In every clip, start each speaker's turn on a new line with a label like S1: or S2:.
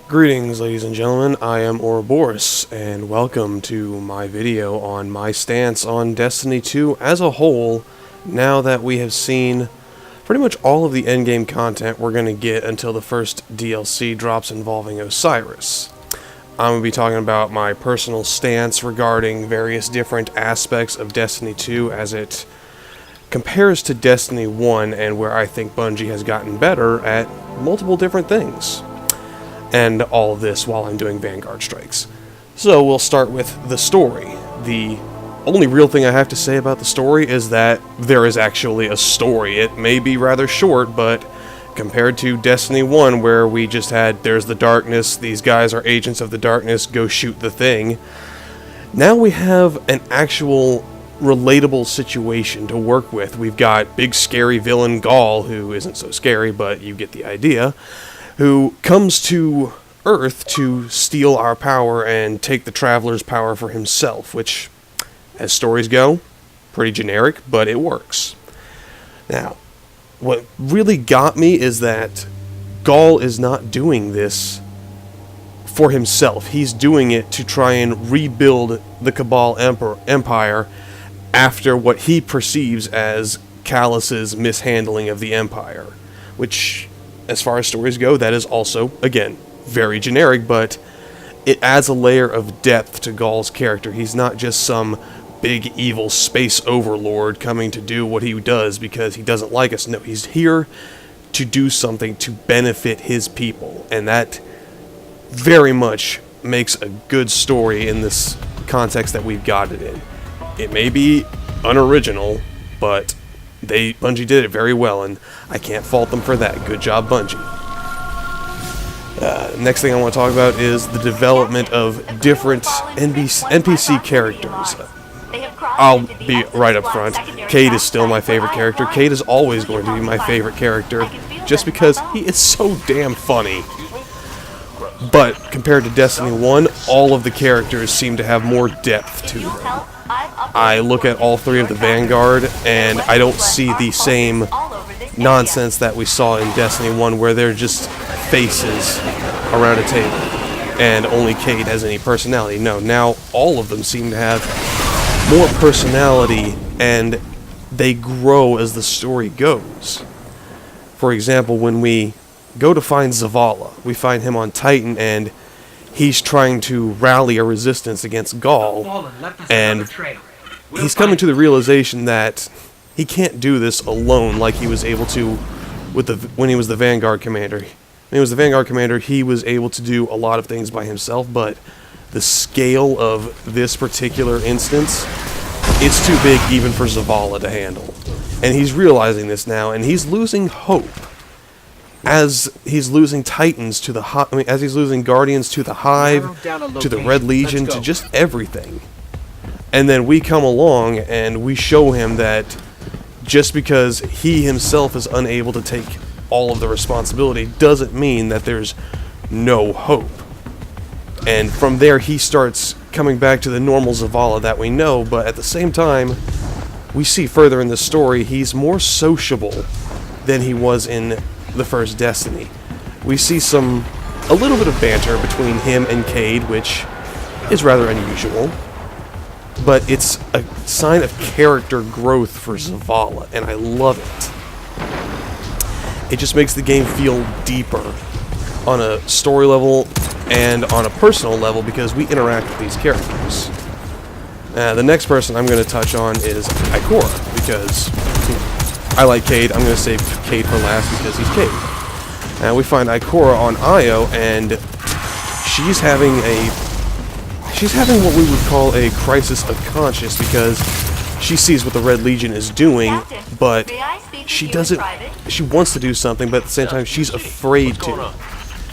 S1: Greetings, ladies and gentlemen, I am Ouroboros, and welcome to my video on my stance on Destiny 2 as a whole, now that we have seen pretty much all of the endgame content we're going to get until the first DLC drops involving Osiris. I'm going to be talking about my personal stance regarding various different aspects of Destiny 2 as it compares to Destiny 1 and where I think Bungie has gotten better at multiple different things. And all of this while I'm doing Vanguard strikes. So we'll start with the story. The only real thing I have to say about the story is that there is actually a story. It may be rather short, but compared to Destiny 1 where we just had, there's the darkness, these guys are agents of the darkness, go shoot the thing. Now we have an actual relatable situation to work with. We've got big scary villain Ghaul, who isn't so scary, but you get the idea, who comes to Earth to steal our power and take the Traveler's power for himself, which, as stories go, pretty generic, but it works. Now, what really got me is that Ghaul is not doing this for himself. He's doing it to try and rebuild the Cabal Empire after what he perceives as Calus's mishandling of the Empire, which, as far as stories go, that is also, again, very generic, but it adds a layer of depth to Ghaul's character. He's not just some big evil space overlord coming to do what he does because he doesn't like us. No, he's here to do something to benefit his people, and that very much makes a good story in this context that we've got it in. It may be unoriginal, but Bungie did it very well, and I can't fault them for that. Good job, Bungie. Next thing I want to talk about is the development of different NPC characters. I'll be right up front. Cayde is still my favorite character. Cayde is always going to be my favorite character, just because he is so damn funny. But compared to Destiny 1, all of the characters seem to have more depth to them. I look at all three of the Vanguard, and I don't see the same nonsense that we saw in Destiny 1, where they're just faces around a table, and only Cayde has any personality. No, now all of them seem to have more personality, and they grow as the story goes. For example, when we go to find Zavala, we find him on Titan, and he's trying to rally a resistance against Ghaul, and he's coming to the realization that he can't do this alone like he was able to when he was the Vanguard commander. When he was the Vanguard commander, he was able to do a lot of things by himself, but the scale of this particular instance, it's too big even for Zavala to handle. And he's realizing this now, and he's losing hope. As he's losing Titans to the as he's losing Guardians to the Hive, to the Red Legion, to just everything. And then we come along and we show him that just because he himself is unable to take all of the responsibility doesn't mean that there's no hope. And from there he starts coming back to the normal Zavala that we know, but at the same time, we see further in the story he's more sociable than he was in the first Destiny. We see a little bit of banter between him and Cayde, which is rather unusual, but it's a sign of character growth for Zavala, and I love it. It just makes the game feel deeper on a story level and on a personal level because we interact with these characters. The next person I'm going to touch on is Ikora, because I like Cayde. I'm going to save Cayde for last because he's Cayde. And we find Ikora on Io, and she's having what we would call a crisis of conscience because she sees what the Red Legion is doing, but she wants to do something, but at the same time she's afraid to.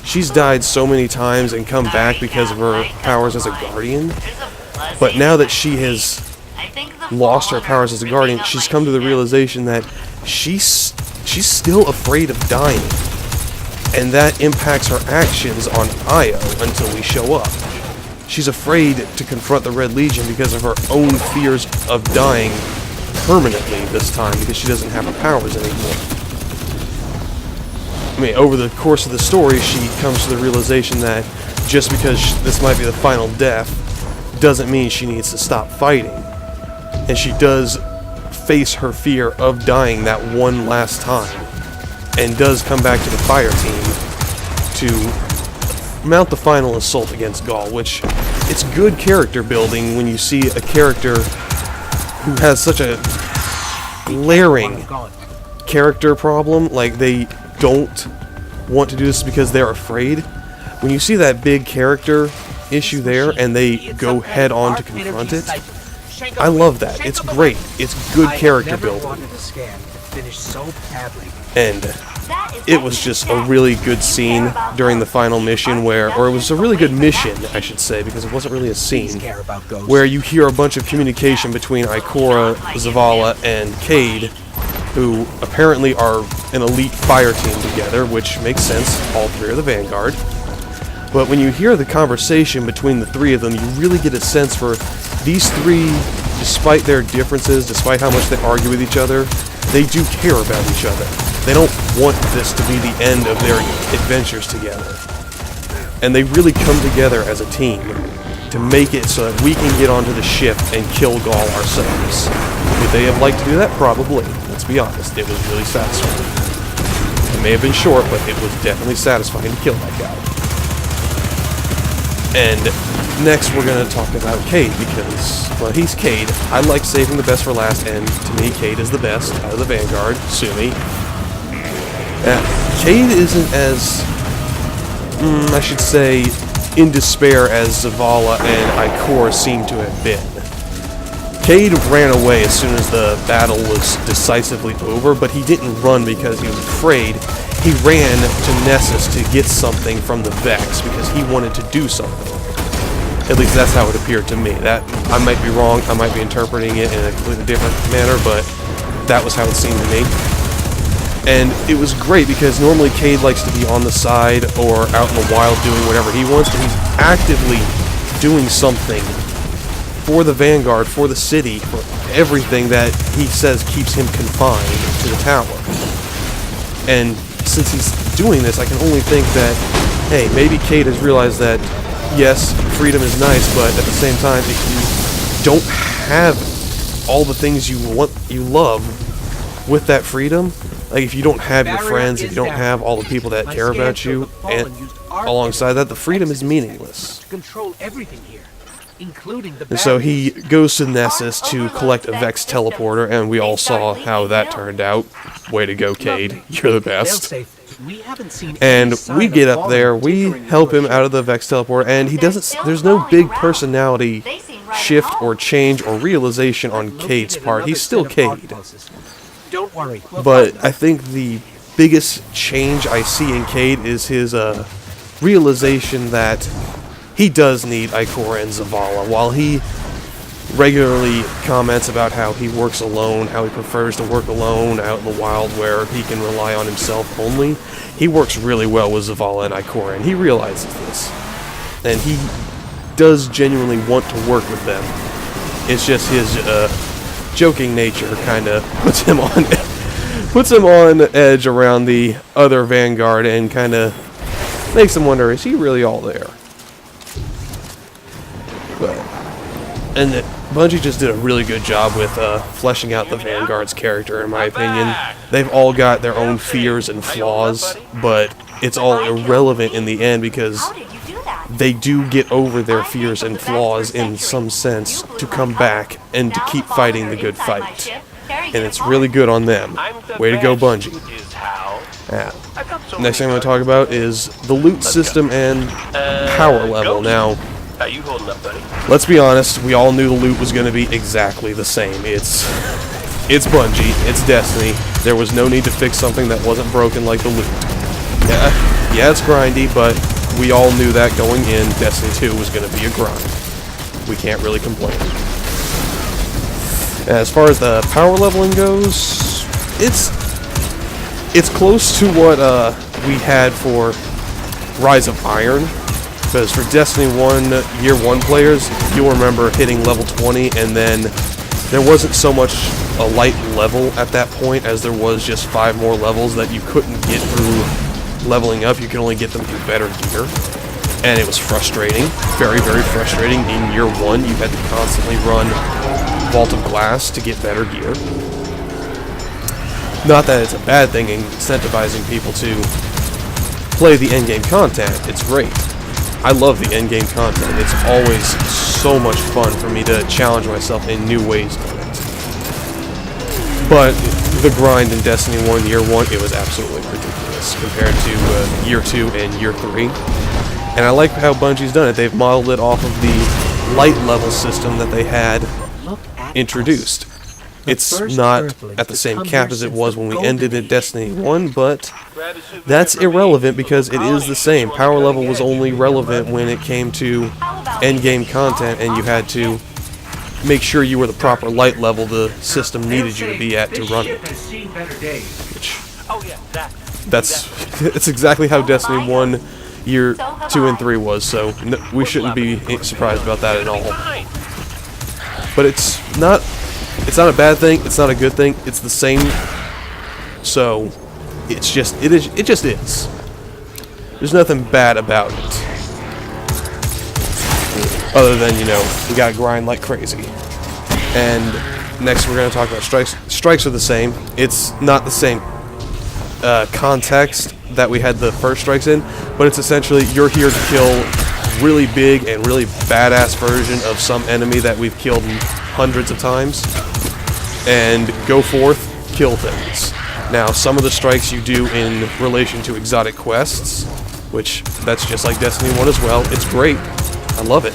S1: She's died so many times and come back because of her powers as a Guardian, but now that she has lost her powers as a Guardian, she's come to the realization that she's still afraid of dying, and that impacts her actions on Io until we show up. She's afraid to confront the Red Legion because of her own fears of dying permanently this time because she doesn't have her powers anymore. I mean, over the course of the story, she comes to the realization that just because this might be the final death doesn't mean she needs to stop fighting. And she does face her fear of dying that one last time, and does come back to the fire team to mount the final assault against Gaul, which it's good character building when you see a character who has such a glaring character problem, like they don't want to do this because they're afraid. When you see that big character issue there and they go head on to confront it, I love that. It's great. It's good character building. And it was just a really good scene during the final mission or it was a really good mission, I should say, because it wasn't really a scene, where you hear a bunch of communication between Ikora, Zavala, and Cayde, who apparently are an elite fire team together, which makes sense, all three are the Vanguard. But when you hear the conversation between the three of them, you really get a sense for these three, despite their differences, despite how much they argue with each other, they do care about each other. They don't want this to be the end of their adventures together. And they really come together as a team to make it so that we can get onto the ship and kill Gaul ourselves. Would they have liked to do that? Probably. Let's be honest, it was really satisfying. It may have been short, but it was definitely satisfying to kill that guy. And next we're going to talk about Cayde, because, well, he's Cayde. I like saving the best for last, and to me, Cayde is the best out of the Vanguard. Sue me. Cayde isn't as, I should say, in despair as Zavala and Ikora seem to have been. Cayde ran away as soon as the battle was decisively over, but he didn't run because he was afraid. He ran to Nessus to get something from the Vex because he wanted to do something. At least that's how it appeared to me. That I might be wrong, I might be interpreting it in a completely different manner, but that was how it seemed to me. And it was great because normally Cayde likes to be on the side or out in the wild doing whatever he wants, but he's actively doing something for the Vanguard, for the city, for everything that he says keeps him confined to the tower. And since he's doing this, I can only think that, hey, maybe Cayde has realized that, yes, freedom is nice, but at the same time, if you don't have all the things you want, you love with that freedom, like if you don't have your friends, if you don't have all the people that care about you, and alongside that, the freedom is meaningless. And so he goes to Nessus to collect a Vex teleporter, and we all saw how that turned out. Way to go, Cayde. You're the best. And we get up there, we help him out of the Vex teleporter, and he doesn't. There's no big personality shift or change or realization on Cayde's part. He's still Cayde. But I think the biggest change I see in Cayde is his realization that he does need Ikora and Zavala. While he regularly comments about how he works alone, how he prefers to work alone out in the wild where he can rely on himself only, he works really well with Zavala and Ikora, and he realizes this. And he does genuinely want to work with them. It's just his joking nature kind of puts him on edge around the other Vanguard and kind of makes him wonder, is he really all there? And Bungie just did a really good job with fleshing out the Vanguard's character, in my opinion. They've all got their own fears and flaws, but it's all irrelevant in the end because they do get over their fears and flaws in some sense to come back and to keep fighting the good fight. And it's really good on them. Way to go, Bungie. Next thing I'm going to talk about is the loot system and power level. Now,
S2: How you holding up, buddy?
S1: let's be honest, we all knew the loot was going to be exactly the same. It's Bungie, it's Destiny. There was no need to fix something that wasn't broken like the loot. Yeah, it's grindy, but we all knew that going in. Destiny 2 was going to be a grind. We can't really complain. As far as the power leveling goes, it's close to what we had for Rise of Iron. Because for Destiny 1, Year 1 players, you'll remember hitting level 20, and then there wasn't so much a light level at that point as there was just 5 more levels that you couldn't get through leveling up, you can only get them through better gear. And it was frustrating, very, very frustrating. In year 1, you had to constantly run Vault of Glass to get better gear. Not that it's a bad thing in incentivizing people to play the endgame content. It's great. I love the endgame content. It's always so much fun for me to challenge myself in new ways on it. But the grind in Destiny 1 year 1, it was absolutely ridiculous compared to year 2 and year 3. And I like how Bungie's done it. They've modeled it off of the light level system that they had introduced. It's not at the same cap as it was when we ended at Destiny 1, but that's irrelevant because it is the same. Power level was only relevant when it came to endgame content, and you had to make sure you were the proper light level the system needed you to be at to run it. Which, that's exactly how Destiny 1 year 2 and 3 was, so we shouldn't be surprised about that at all. But it's not a bad thing, it's not a good thing, it's the same. So it just is. There's nothing bad about it. Other than, you know, we gotta grind like crazy. And next we're gonna talk about strikes. Strikes are the same. It's not the same context that we had the first strikes in, but it's essentially you're here to kill really big and really badass version of some enemy that we've killed hundreds of times, and go forth, kill things. Now, some of the strikes you do in relation to exotic quests, which that's just like Destiny 1 as well. It's great. I love it.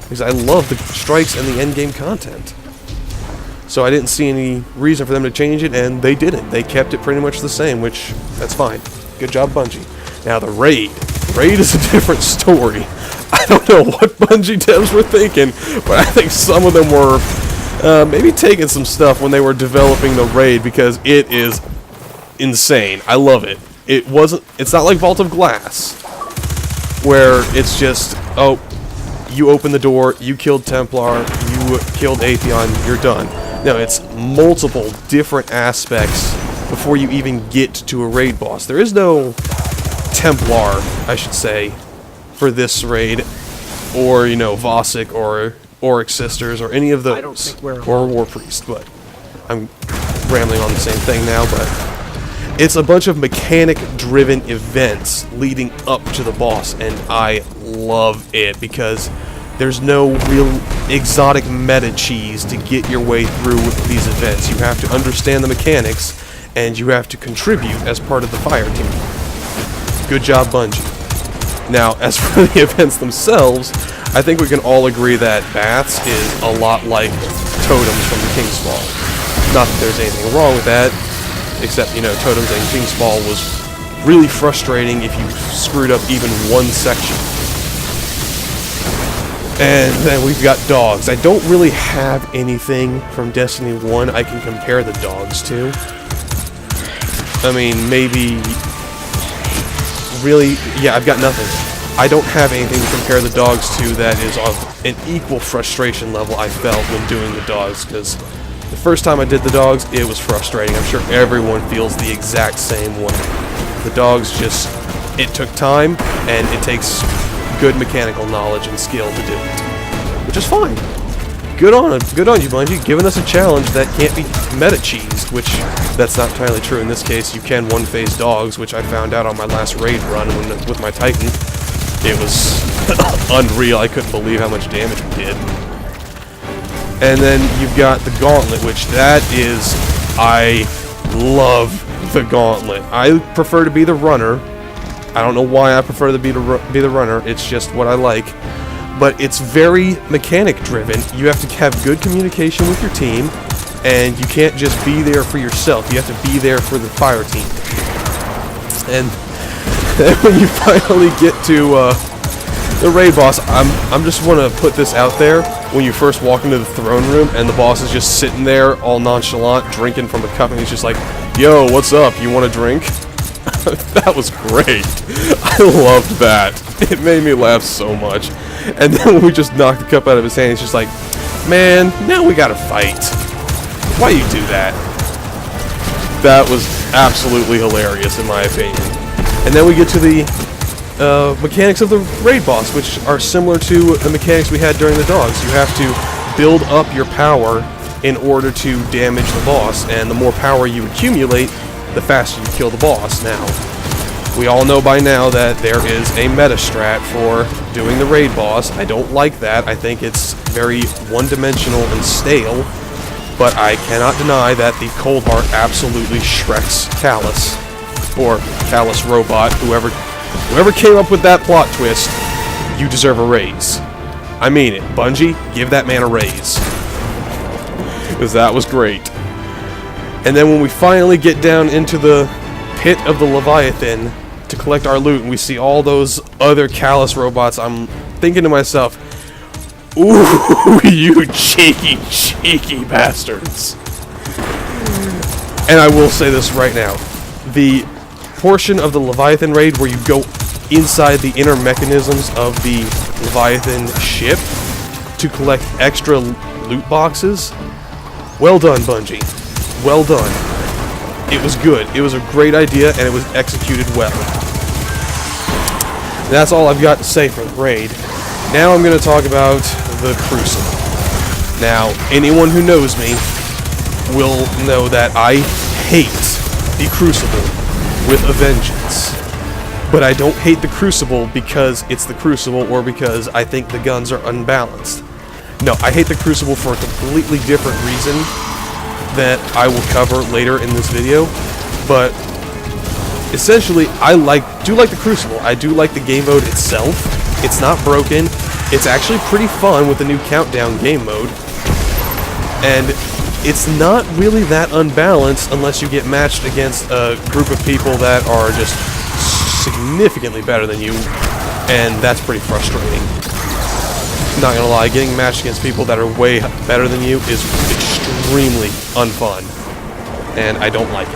S1: Because I love the strikes and the endgame content. So I didn't see any reason for them to change it, and they didn't. They kept it pretty much the same, which, that's fine. Good job, Bungie. Now, the Raid. Raid is a different story. I don't know what Bungie devs were thinking, but I think some of them were maybe taking some stuff when they were developing the Raid, because it is insane. I love it. It's not like Vault of Glass, where it's just, oh, you open the door, you killed Templar, you killed Atheon, you're done. No, it's multiple different aspects before you even get to a raid boss. There is no Templar, I should say, for this raid, or, you know, Vosik, or Oryx Sisters, or any of those, or War Priest, but I'm rambling on the same thing now, but it's a bunch of mechanic-driven events leading up to the boss, and I love it, because there's no real exotic meta cheese to get your way through these events. You have to understand the mechanics, and you have to contribute as part of the fire team. Good job, Bungie. Now, as for the events themselves, I think we can all agree that Baths is a lot like Totems from the King's Fall. Not that there's anything wrong with that, except, you know, Totems and King's Fall was really frustrating if you screwed up even one section. And then we've got dogs. I don't really have anything from Destiny 1 I can compare the dogs to. I mean, maybe... Really, yeah, I've got nothing. I don't have anything to compare the dogs to that is of an equal frustration level I felt when doing the dogs, because the first time I did the dogs, it was frustrating. I'm sure everyone feels the exact same way. The dogs just... It took time, and it takes good mechanical knowledge and skill to do it, which is fine. Good on you, Bungie, giving us a challenge that can't be meta-cheesed, which that's not entirely true. In this case, you can one-phase dogs, which I found out on my last raid run with my Titan. It was unreal. I couldn't believe how much damage we did. And then you've got the Gauntlet, which that is... I love the Gauntlet. I prefer to be the runner. I don't know why I prefer to be the runner, it's just what I like. But it's very mechanic-driven. You have to have good communication with your team, and you can't just be there for yourself. You have to be there for the fire team. And then when you finally get to the raid boss, I'm just want to put this out there. When you first walk into the throne room, and the boss is just sitting there, all nonchalant, drinking from a cup, and he's just like, "Yo, what's up? You want a drink?" That was great. I loved that. It made me laugh so much. And then when we just knocked the cup out of his hand, he's just like, "Man, now we gotta fight. Why you do that?" That was absolutely hilarious in my opinion. And then we get to the mechanics of the raid boss, which are similar to the mechanics we had during the dogs. You have to build up your power in order to damage the boss, and the more power you accumulate, the faster you kill the boss. Now, we all know by now that there is a meta strat for doing the raid boss. I don't like that. I think it's very one-dimensional and stale, but I cannot deny that the Cold Heart absolutely shreks Callus, or Callus Robot, whoever came up with that plot twist. You deserve a raise. I mean it. Bungie, give that man a raise. Because that was great. And then when we finally get down into the pit of the Leviathan to collect our loot, and we see all those other Callus robots, I'm thinking to myself, ooh, you cheeky, cheeky bastards. And I will say this right now. The portion of the Leviathan raid where you go inside the inner mechanisms of the Leviathan ship to collect extra loot boxes, well done, Bungie. Well done. It was good. It was a great idea, and it was executed well. That's all I've got to say for the raid. Now I'm going to talk about the Crucible. Now, anyone who knows me will know that I hate the Crucible with a vengeance. But I don't hate the Crucible because it's the Crucible or because I think the guns are unbalanced. No, I hate the Crucible for a completely different reason that I will cover later in this video. But essentially, I do like the Crucible. I do like the game mode itself. It's not broken. It's actually pretty fun with the new Countdown game mode. And it's not really that unbalanced unless you get matched against a group of people that are just significantly better than you, and that's pretty frustrating. Not gonna lie, getting matched against people that are way better than you is extremely unfun, and I don't like it.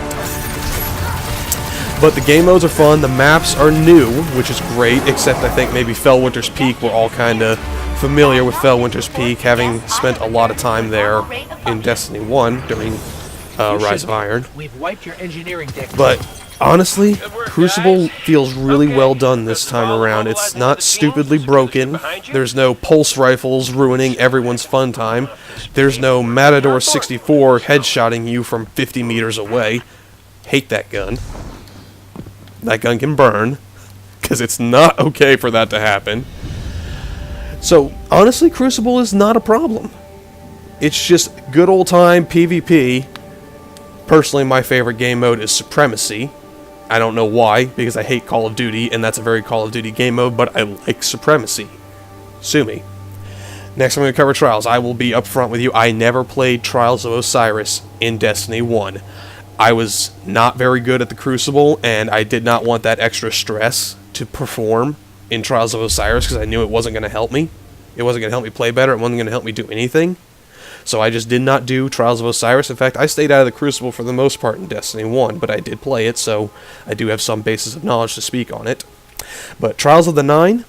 S1: But the game modes are fun, the maps are new, which is great, except I think maybe Fellwinter's Peak. We're all kind of familiar with Fellwinter's Peak, having spent a lot of time there in Destiny 1 during Rise of Iron.
S2: We've wiped your engineering deck.
S1: But honestly, Crucible feels really well done this time around. It's not stupidly broken. There's no pulse rifles ruining everyone's fun time. There's no Matador 64 headshotting you from 50 meters away. Hate that gun. That gun can burn, because it's not okay for that to happen. So, honestly, Crucible is not a problem. It's just good old time PvP. Personally, my favorite game mode is Supremacy. I don't know why, because I hate Call of Duty, and that's a very Call of Duty game mode, but I like Supremacy. Sue me. Next, I'm going to cover Trials. I will be upfront with you. I never played Trials of Osiris in Destiny 1. I was not very good at the Crucible, and I did not want that extra stress to perform in Trials of Osiris, because I knew it wasn't going to help me. It wasn't going to help me play better. It wasn't going to help me do anything. So I just did not do Trials of Osiris. In fact, I stayed out of the Crucible for the most part in Destiny 1, but I did play it, so I do have some basis of knowledge to speak on it. But Trials of the Nine,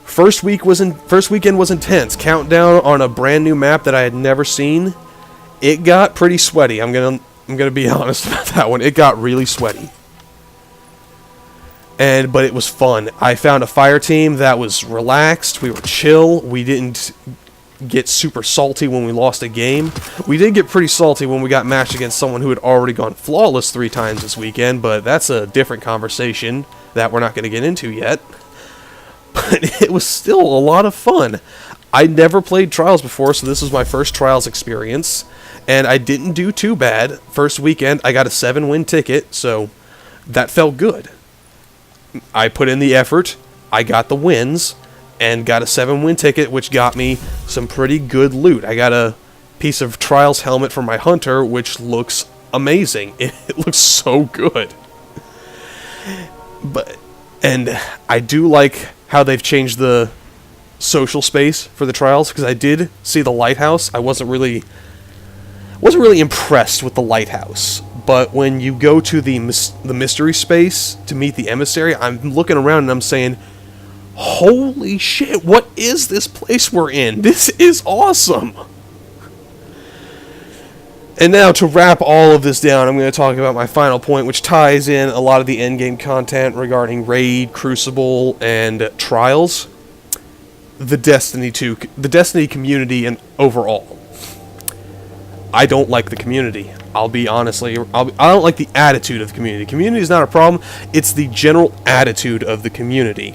S1: first weekend was intense. Countdown on a brand new map that I had never seen. It got pretty sweaty. I'm gonna be honest about that one. It got really sweaty. But it was fun. I found a fire team that was relaxed. We were chill. We didn't get super salty when we lost a game. We did get pretty salty when we got matched against someone who had already gone flawless 3 times this weekend, but that's a different conversation that we're not going to get into yet. But it was still a lot of fun. I never played Trials before, so this was my first Trials experience, and I didn't do too bad. First weekend, I got a 7-win ticket, so that felt good. I put in the effort, I got the wins, and got a 7-win ticket, which got me some pretty good loot. I got a piece of Trials helmet for my Hunter, which looks amazing. It looks so good. And I do like how they've changed the social space for the Trials, because I did see the lighthouse. I wasn't really impressed with the lighthouse. But when you go to the mystery space to meet the emissary, I'm looking around and I'm saying, holy shit, what is this place we're in? This is awesome! And now to wrap all of this down, I'm going to talk about my final point, which ties in a lot of the endgame content regarding Raid, Crucible, and Trials. The Destiny community and overall. I don't like the community. I don't like the attitude of the community. Community is not a problem. It's the general attitude of the community.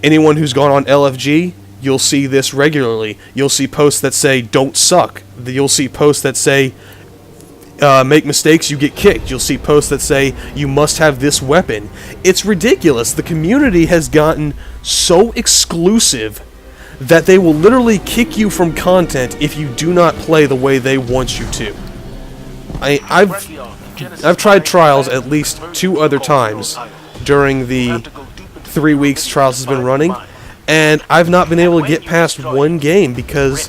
S1: Anyone who's gone on LFG, you'll see this regularly. You'll see posts that say, don't suck. You'll see posts that say, make mistakes, you get kicked. You'll see posts that say, you must have this weapon. It's ridiculous. The community has gotten so exclusive that they will literally kick you from content if you do not play the way they want you to. I've tried Trials at least 2 other times during the 3 weeks Trials has been running, and I've not been able to get past one game because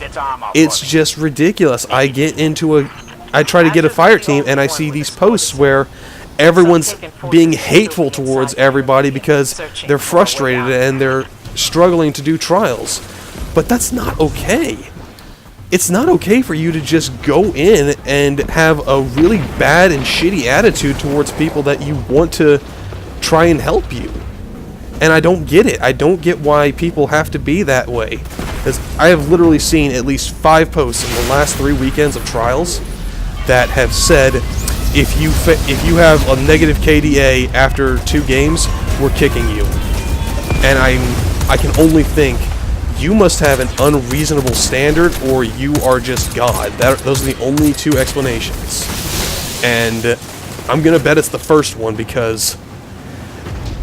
S1: it's just ridiculous. I try to get a fire team, and I see these posts where everyone's being hateful towards everybody because they're frustrated and they're struggling to do Trials. But that's not okay. It's not okay for you to just go in and have a really bad and shitty attitude towards people that you want to try and help you. And I don't get it. I don't get why people have to be that way. Because I have literally seen at least 5 posts in the last 3 weekends of Trials that have said, if you have a negative KDA after 2 games, we're kicking you. And I can only think, you must have an unreasonable standard, or you are just God. Those are the only 2 explanations. And I'm gonna bet it's the first one, because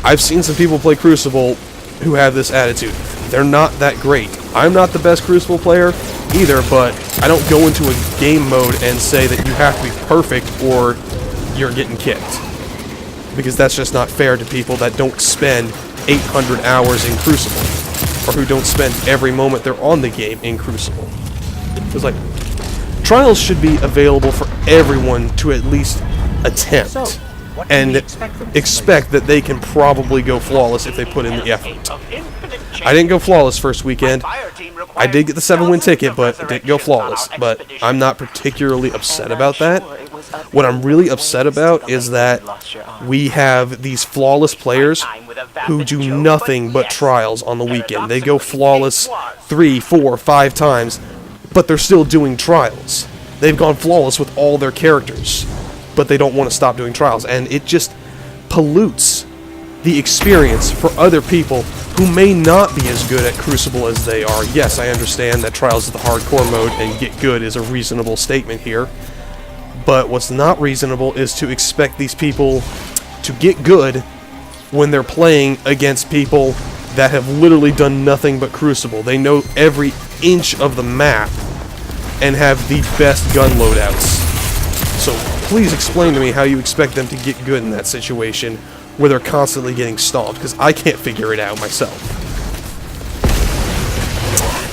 S1: I've seen some people play Crucible who have this attitude. They're not that great. I'm not the best Crucible player either, but I don't go into a game mode and say that you have to be perfect or you're getting kicked. Because that's just not fair to people that don't spend 800 hours in Crucible, or who don't spend every moment they're on the game in Crucible. It's like, Trials should be available for everyone to at least attempt, and expect that they can probably go flawless if they put in the effort. I didn't go flawless first weekend. I did get the 7-win ticket, but I didn't go flawless. But I'm not particularly upset about that. What I'm really upset about is that we have these flawless players who do nothing but Trials on the weekend. They go flawless 3, 4, 5 times, but they're still doing Trials. They've gone flawless with all their characters, but they don't want to stop doing Trials, and it just pollutes the experience for other people who may not be as good at Crucible as they are. Yes, I understand that Trials is the hardcore mode, and get good is a reasonable statement here, but what's not reasonable is to expect these people to get good when they're playing against people that have literally done nothing but Crucible. They know every inch of the map and have the best gun loadouts. So please explain to me how you expect them to get good in that situation where they're constantly getting stomped, because I can't figure it out myself.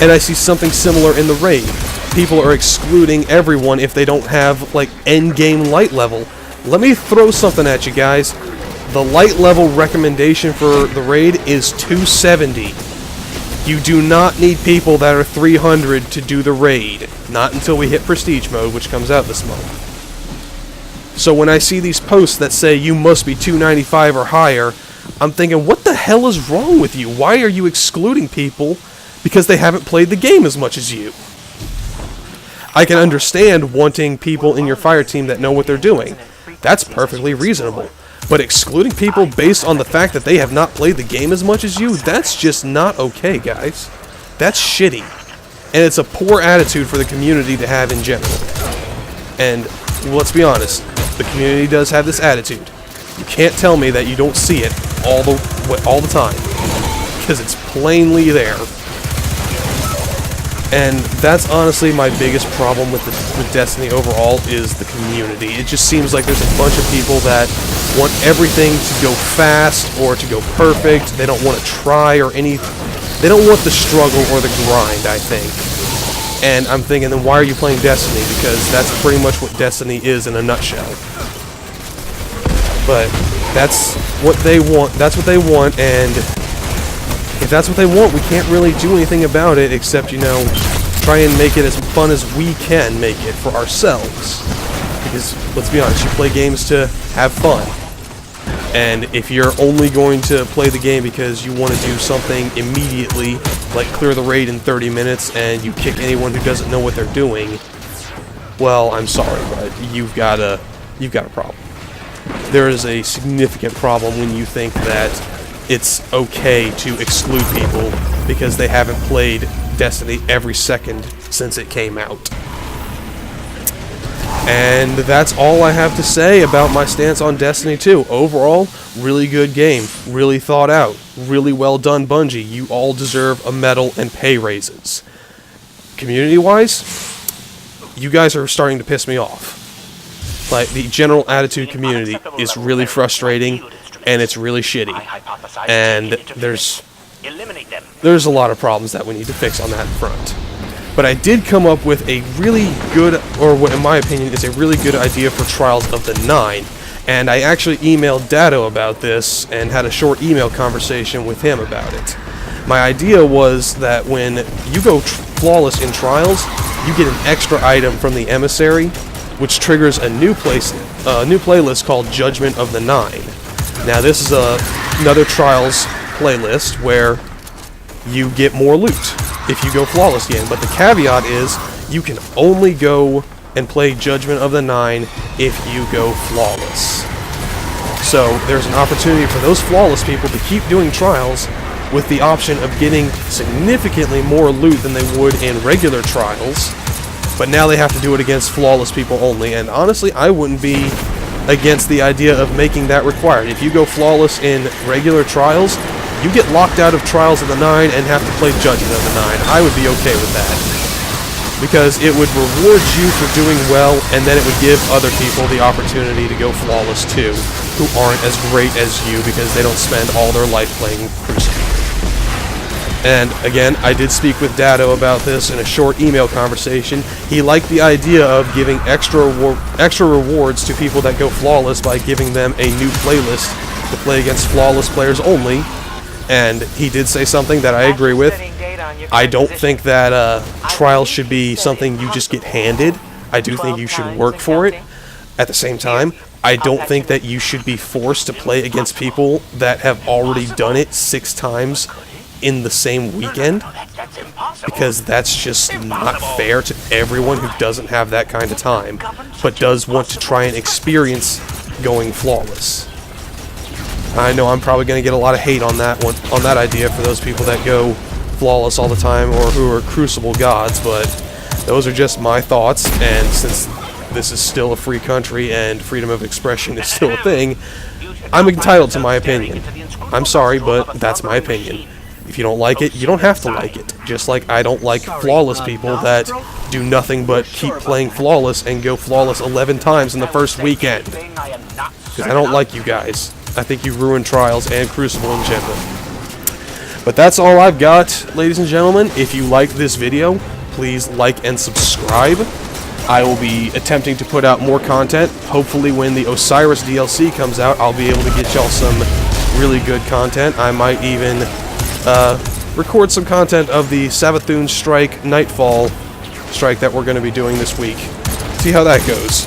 S1: And I see something similar in the Raid. People are excluding everyone if they don't have, like, endgame light level. Let me throw something at you guys. The light level recommendation for the Raid is 270. You do not need people that are 300 to do the Raid. Not until we hit Prestige mode, which comes out this month. So when I see these posts that say you must be 295 or higher, I'm thinking, what the hell is wrong with you? Why are you excluding people because they haven't played the game as much as you? I can understand wanting people in your fire team that know what they're doing. That's perfectly reasonable. But excluding people based on the fact that they have not played the game as much as you, that's just not okay, guys. That's shitty. And it's a poor attitude for the community to have in general. And let's be honest, the community does have this attitude. You can't tell me that you don't see it all the time, because it's plainly there. And that's honestly my biggest problem with Destiny overall, is the community. It just seems like there's a bunch of people that want everything to go fast or to go perfect. They don't want to try or they don't want the struggle or the grind, I think. And I'm thinking, then why are you playing Destiny? Because that's pretty much what Destiny is in a nutshell. But that's what they want. That's what they want, and if that's what they want, we can't really do anything about it except, you know, try and make it as fun as we can make it for ourselves. Because, let's be honest, you play games to have fun. And if you're only going to play the game because you want to do something immediately, like clear the raid in 30 minutes and you kick anyone who doesn't know what they're doing, well, I'm sorry, but you've got a problem. There is a significant problem when you think that it's okay to exclude people because they haven't played Destiny every second since it came out. And that's all I have to say about my stance on Destiny 2. Overall, really good game, really thought out, really well done, Bungie. You all deserve a medal and pay raises. Community-wise, you guys are starting to piss me off. Like, the general attitude community is really frustrating, and it's really shitty. And there's a lot of problems that we need to fix on that front. But I did come up with a really good, or what in my opinion is a really good idea for Trials of the Nine. And I actually emailed Dado about this and had a short email conversation with him about it. My idea was that when you go flawless in Trials, you get an extra item from the Emissary, which triggers a new playlist called Judgment of the Nine. Now this is another Trials playlist where you get more loot if you go flawless again, but the caveat is you can only go and play Judgment of the Nine if you go flawless. So there's an opportunity for those flawless people to keep doing Trials with the option of getting significantly more loot than they would in regular Trials, but now they have to do it against flawless people only, and honestly I wouldn't be against the idea of making that required. If you go flawless in regular Trials, you get locked out of Trials of the Nine and have to play Judgment of the Nine. I would be okay with that. Because it would reward you for doing well, and then it would give other people the opportunity to go flawless too, who aren't as great as you because they don't spend all their life playing Crucible. And again, I did speak with Dado about this in a short email conversation. He liked the idea of giving extra rewards to people that go flawless by giving them a new playlist to play against flawless players only. And he did say something that I agree with. I don't think that Trials should be something you just get handed. I do think you should work for it. At the same time, I don't think that you should be forced to play against people that have already done it 6 times in the same weekend, because that's just not fair to everyone who doesn't have that kind of time, but does want to try and experience going flawless. I know I'm probably going to get a lot of hate on that one, on that idea for those people that go flawless all the time or who are Crucible gods, but those are just my thoughts, and since this is still a free country and freedom of expression is still a thing, I'm entitled to my opinion. I'm sorry, but that's my opinion. If you don't like it, you don't have to like it. Just like I don't like flawless people that do nothing but keep playing flawless and go flawless 11 times in the first weekend. Because I don't like you guys. I think you ruined Trials and Crucible in general. But that's all I've got, ladies and gentlemen. If you liked this video, please like and subscribe. I will be attempting to put out more content. Hopefully when the Osiris DLC comes out, I'll be able to get y'all some really good content. I might even record some content of the Savathûn Strike Nightfall strike that we're going to be doing this week. See how that goes.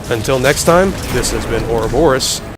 S1: Until next time, this has been Ouroboros.